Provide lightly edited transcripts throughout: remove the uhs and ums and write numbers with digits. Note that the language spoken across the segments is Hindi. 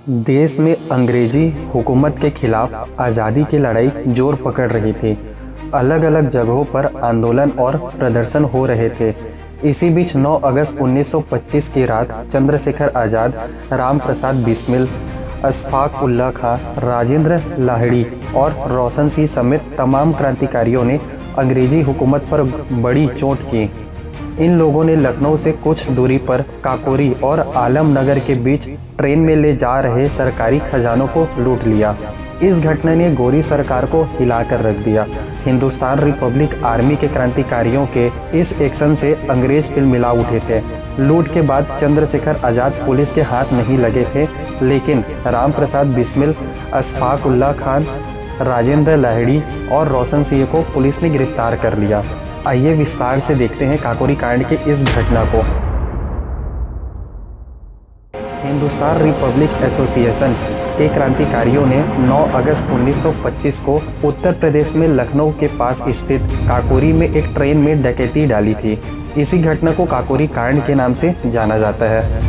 देश में अंग्रेजी हुकूमत के खिलाफ आज़ादी की लड़ाई जोर पकड़ रही थी। अलग अलग जगहों पर आंदोलन और प्रदर्शन हो रहे थे। इसी बीच 9 अगस्त 1925 की रात चंद्रशेखर आज़ाद, राम प्रसाद बिस्मिल, अशफाक उल्लाह खां, राजेंद्र लाहिड़ी और रोशन सिंह समेत तमाम क्रांतिकारियों ने अंग्रेजी हुकूमत पर बड़ी चोट की। इन लोगों ने लखनऊ से कुछ दूरी पर काकोरी और आलमनगर के बीच ट्रेन में ले जा रहे सरकारी खजानों को लूट लिया। इस घटना ने गोरी सरकार को हिलाकर रख दिया। हिंदुस्तान रिपब्लिक आर्मी के क्रांतिकारियों के इस एक्शन से अंग्रेज तिलमिला उठे थे। लूट के बाद चंद्रशेखर आज़ाद पुलिस के हाथ नहीं लगे थे, लेकिन राम प्रसाद बिस्मिल, अशफाक उल्लाह खान, राजेंद्र लाहिड़ी और रोशन सिंह को पुलिस ने गिरफ्तार कर लिया। आइए विस्तार से देखते हैं काकोरी कांड की इस घटना को। हिंदुस्तान रिपब्लिक एसोसिएशन के क्रांतिकारियों ने 9 अगस्त 1925 को उत्तर प्रदेश में लखनऊ के पास स्थित काकोरी में एक ट्रेन में डकैती डाली थी। इसी घटना को काकोरी कांड के नाम से जाना जाता है।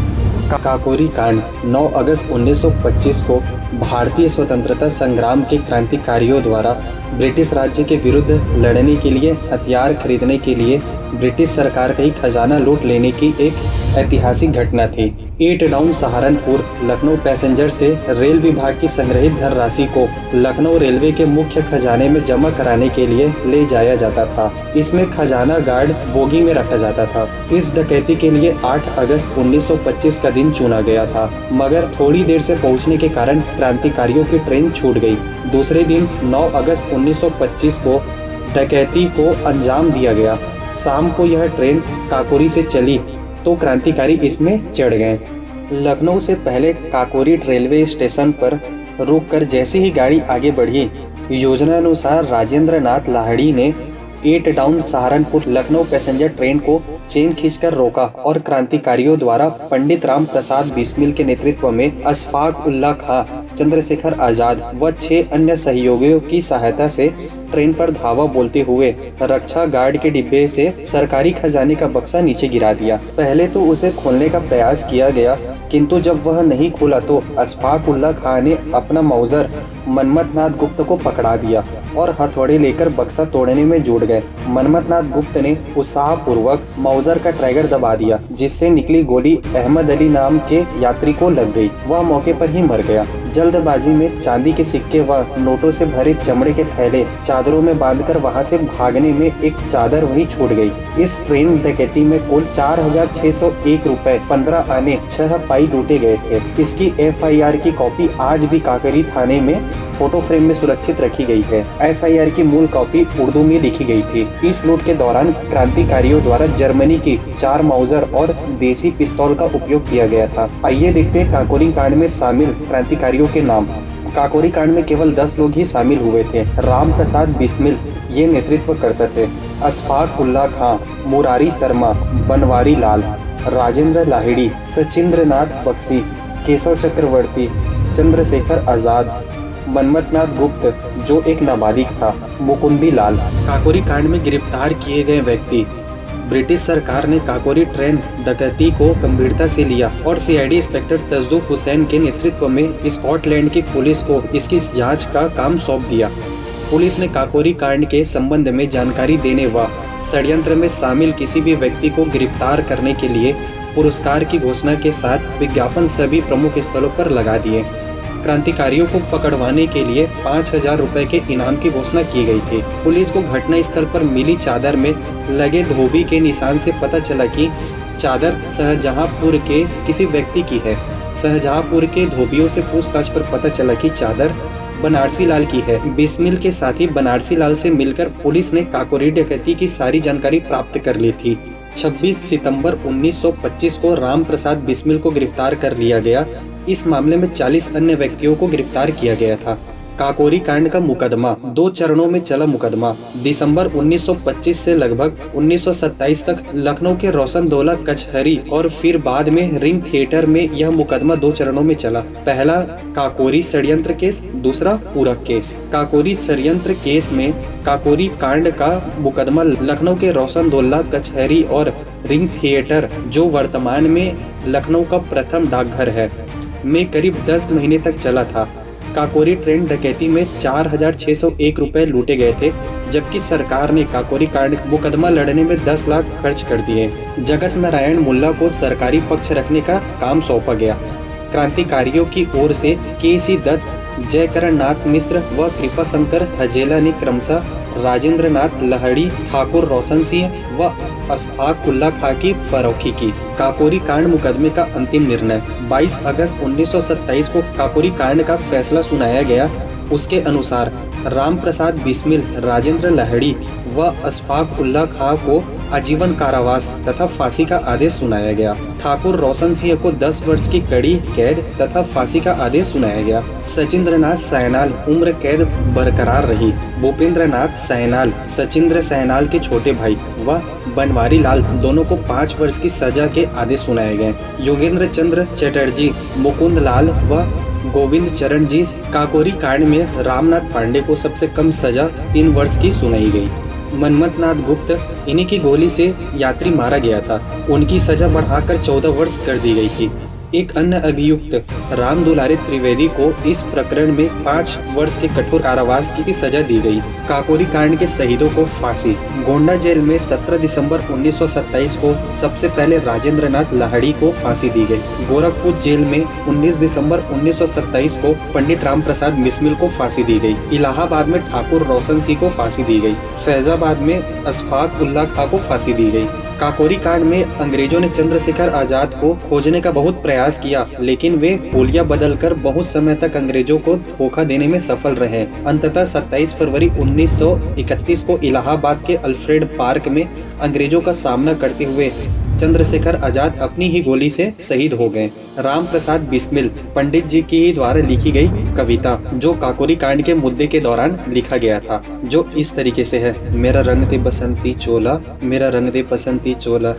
काकोरी कांड 9 अगस्त 1925 को भारतीय स्वतंत्रता संग्राम के क्रांतिकारियों द्वारा ब्रिटिश राज्य के विरुद्ध लड़ने के लिए हथियार खरीदने के लिए ब्रिटिश सरकार का ही खजाना लूट लेने की एक ऐतिहासिक घटना थी। 8 डाउन सहारनपुर लखनऊ पैसेंजर से रेल विभाग की संग्रहित धनराशि को लखनऊ रेलवे के मुख्य खजाने में जमा कराने के लिए ले जाया जाता था। इसमें खजाना गार्ड बोगी में रखा जाता था। इस डकैती के लिए 8 अगस्त 1925 का दिन चुना गया था, मगर थोड़ी देर से पहुंचने के कारण क्रांतिकारियों की ट्रेन छूट गई। दूसरे दिन 9 अगस्त 1925 को डकैती को अंजाम दिया गया। शाम को यह ट्रेन काकोरी से चली तो क्रांतिकारी इसमें चढ़ गए। लखनऊ से पहले काकोरी रेलवे स्टेशन पर रुककर जैसे ही गाड़ी आगे बढ़ी, योजनानुसार राजेंद्र नाथ लाहिड़ी ने 8 down Saharanpur Lucknow passenger train को चेन खींचकर रोका और क्रांतिकारियों द्वारा पंडित राम प्रसाद बिस्मिल के नेतृत्व में अशफाक उल्लाह खां, चंद्रशेखर आज़ाद व 6 अन्य सहयोगियों की सहायता से ट्रेन पर धावा बोलते हुए रक्षा गार्ड के डिब्बे से सरकारी खजाने का बक्सा नीचे गिरा दिया। पहले तो उसे खोलने का प्रयास किया गया, किंतु जब वह नहीं खुला तो अशफाक उल्लाह खां ने अपना मौजर मनमथनाथ गुप्त को पकड़ा दिया और हथौड़े लेकर बक्सा तोड़ने में जुट गए। मनमथनाथ गुप्त ने उत्साहपूर्वक मौजर का ट्रैगर दबा दिया, जिससे निकली गोली अहमद अली नाम के यात्री को लग गई। वह मौके पर ही मर गया। जल्दबाजी में चांदी के सिक्के व नोटों से भरे चमड़े के थैले चादरों में बांधकर वहां से भागने में एक चादर वहीं छूट गई। इस ट्रेन डकैती में कुल 4601 रुपए 15 आने 6 पाई लूटे गए थे। इसकी FIR की कॉपी आज भी काकोरी थाने में फोटो फ्रेम में सुरक्षित रखी गई है। FIR की मूल कॉपी उर्दू में लिखी गई थी। इस लूट के दौरान क्रांतिकारियों द्वारा जर्मनी की 4 माउजर और देसी पिस्तौल का उपयोग किया गया था। आइए देखते हैं काकोरी कांड में शामिल क्रांतिकारियों के नाम। काकोरी कांड में केवल 10 लोग ही शामिल हुए थे। राम प्रसाद बिस्मिल ये नेतृत्व करते थे। अशफाक उल्लाह खां, मुरारी शर्मा, बनवारी लाल, राजेंद्र लाहिड़ी, सचिंद्र नाथ बख्शी, केशव चक्रवर्ती, चंद्रशेखर आज़ाद, मनमथनाथ गुप्त जो एक नाबालिग था, मुकुंदी लाल। काकोरी कांड में गिरफ्तार किए गए व्यक्ति। ब्रिटिश सरकार ने काकोरी ट्रेन डकैती को गंभीरता से लिया और CID इंस्पेक्टर तजदुक हुसैन के नेतृत्व में स्कॉटलैंड की पुलिस को इसकी जांच का काम सौंप दिया। पुलिस ने काकोरी कांड के संबंध में जानकारी देने व षड्यंत्र में शामिल किसी भी व्यक्ति को गिरफ्तार करने के लिए पुरस्कार की घोषणा के साथ विज्ञापन सभी प्रमुख स्थलों पर लगा दिए। क्रांतिकारियों को पकड़वाने के लिए 5000 रुपए के इनाम की घोषणा की गई थी। पुलिस को घटना स्थल पर मिली चादर में लगे धोबी के निशान से पता चला कि चादर शाहजहांपुर के किसी व्यक्ति की है। शाहजहांपुर के धोबियों से पूछताछ पर पता चला कि चादर बनारसी लाल की है। बिस्मिल के साथी बनारसी लाल से मिलकर पुलिस ने काकोरी डकैती की सारी जानकारी प्राप्त कर ली थी। 26 सितंबर 1925 को राम प्रसाद बिस्मिल को गिरफ्तार कर लिया गया। इस मामले में 40 अन्य व्यक्तियों को गिरफ्तार किया गया था। काकोरी कांड का मुकदमा 2 चरणों में चला। मुकदमा दिसंबर 1925 से लगभग 1927 तक लखनऊ के रोशनदौला कचहरी और फिर बाद में रिंग थिएटर में यह मुकदमा 2 चरणों में चला। पहला काकोरी षड्यंत्र केस, दूसरा पूरक केस। काकोरी षड्यंत्र केस में काकोरी कांड का मुकदमा लखनऊ के रोशनदौला कचहरी और रिंग थिएटर, जो वर्तमान में लखनऊ का प्रथम डाकघर है, में करीब 10 महीने तक चला था। काकोरी ट्रेन डकैती में 4,601 रुपए लूटे गए थे, जबकि सरकार ने काकोरी कांड मुकदमा लड़ने में 10 लाख खर्च कर दिए। जगत नारायण मुल्ला को सरकारी पक्ष रखने का काम सौंपा गया। क्रांतिकारियों की ओर से के.सी. दत्त, जयकरण नाथ मिश्र व कृपा शंकर हजेला ने क्रमशः राजेंद्र नाथ लहड़ी, ठाकुर रोशन सिंह व अशफाक उल्ला खां की फरोखी की। काकोरी कांड मुकदमे का अंतिम निर्णय 22 अगस्त 1927 को काकोरी कांड का फैसला सुनाया गया। उसके अनुसार राम प्रसाद बिस्मिल, राजेंद्र लहड़ी व अशफाक उल्ला खां को आजीवन कारावास तथा फांसी का आदेश सुनाया गया। ठाकुर रोशन सिंह को 10 वर्ष की कड़ी कैद तथा फांसी का आदेश सुनाया गया। सचिंद्र नाथ सैनाल उम्र कैद बरकरार रही। भूपेंद्र नाथ सैनाल, सचिंद्र सैनाल के छोटे भाई, व बनवारी लाल दोनों को 5 वर्ष की सजा के आदेश सुनाए गए। योगेंद्र चंद्र चटर्जी, मुकुंद लाल व गोविंद चरण जी काकोरी कांड में रामनाथ पांडे को सबसे कम सजा 3 वर्ष की सुनाई गई। मनमथ नाथ गुप्त, इन्हीं की गोली से यात्री मारा गया था, उनकी सजा बढ़ाकर 14 वर्ष कर दी गई थी। एक अन्य अभियुक्त राम दुलारे त्रिवेदी को इस प्रकरण में 5 वर्ष के कठोर कारावास की सजा दी गई। काकोरी कांड के शहीदों को फांसी। गोंडा जेल में 17 दिसंबर 1927 को सबसे पहले राजेंद्र नाथ लहड़ी को फांसी दी गई। गोरखपुर जेल में 19 दिसंबर 1927 को पंडित राम प्रसाद बिस्मिल को फांसी दी गई। इलाहाबाद में ठाकुर रोशन सिंह को फांसी दी गई। फैजाबाद में अशफाक उल्ला खां को फांसी दी गई। काकोरी कांड में अंग्रेजों ने चंद्रशेखर आजाद को खोजने का बहुत प्रयास किया, लेकिन वे हुलिया बदलकर बहुत समय तक अंग्रेजों को धोखा देने में सफल रहे। अंततः 27 फरवरी 1931 को इलाहाबाद के अल्फ्रेड पार्क में अंग्रेजों का सामना करते हुए चंद्रशेखर आजाद अपनी ही गोली से शहीद हो गए। राम प्रसाद बिस्मिल पंडित जी की ही द्वारा लिखी गई कविता, जो काकोरी कांड के मुद्दे के दौरान लिखा गया था, जो इस तरीके से है। मेरा रंग दे बसंती चोला, मेरा रंग दे बसंती चोला,